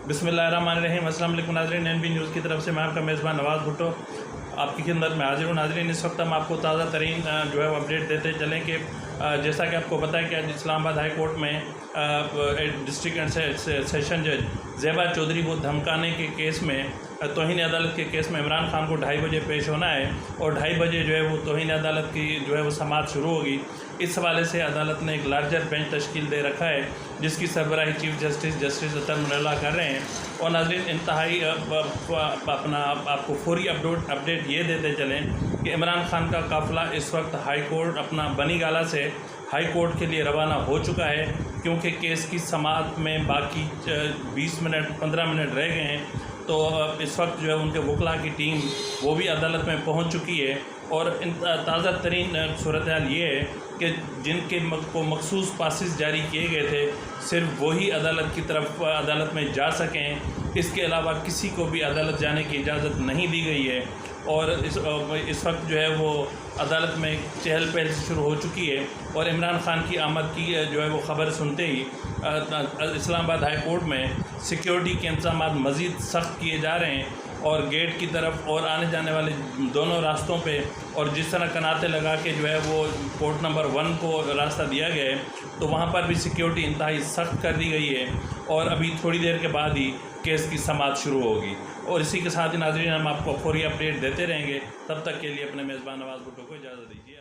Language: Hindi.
बिस्मिल्लाहिर्रहमानिर्रहीम। अस्सलाम वालेकुम नाज़रीन, NB न्यूज़ की तरफ से मैं आपका मेज़बान नवाज़ भुट्टो आपकी खिदमत में हाजिर हूँ। नाज़रीन, इस वक्त हम आपको ताज़ा तरीन जो है वो अपडेट देते चलें कि जैसा कि आपको पता है कि आज इस्लामाबाद हाई कोर्ट में डिस्ट्रिक्ट एंड सेशन जज ज़ेबा चौधरी को धमकाने के केस में तौहीन अदालत के केस में इमरान खान को 2:30 बजे पेश होना है और 2:30 बजे जो है वो तौहीन अदालत की जो है वो समाअत शुरू होगी। इस हवाले से अदालत ने एक लार्जर बेंच तश्कील दे रखा है जिसकी सरबराही चीफ जस्टिस अतर मुल्ला कर रहे हैं। और नाज़रीन, इंतहाई अपना आपको फौरी अपडेट ये देते चलें कि इमरान खान का काफ़िला इस वक्त हाई कोर्ट अपना बनी गाला से हाई कोर्ट के लिए रवाना हो चुका है, क्योंकि केस की समाअत में बाकी 15 मिनट रह गए हैं। तो इस वक्त जो है उनके वकला की टीम वो भी अदालत में पहुंच चुकी है और ताज़ा तरीन सूरत हाल ये है कि जिनके को मखसूस पासिस जारी किए गए थे सिर्फ वही अदालत में जा सकें, इसके अलावा किसी को भी अदालत जाने की इजाज़त नहीं दी गई है। और इस वक्त जो है वो अदालत में चहल पहल शुरू हो चुकी है और इमरान खान की आमद की जो है वो ख़बर सुनते ही इस्लामाबाद हाई कोर्ट में सिक्योरिटी के इंतजाम मज़ीद सख्त किए जा रहे हैं और गेट की तरफ और आने जाने वाले दोनों रास्तों पे और जिस तरह कनाते लगा के जो है वो कोर्ट नंबर 1 को रास्ता दिया गया है, तो वहाँ पर भी सिक्योरिटी इंतहाई सख्त कर दी गई है और अभी थोड़ी देर के बाद ही केस की समाअत शुरू होगी। और इसी के साथ ही नाज़रीन, हम आपको फौरी अपडेट देते रहेंगे। तब तक के लिए अपने मेज़बान नवाज़ भुट्टो को इजाज़त दीजिए।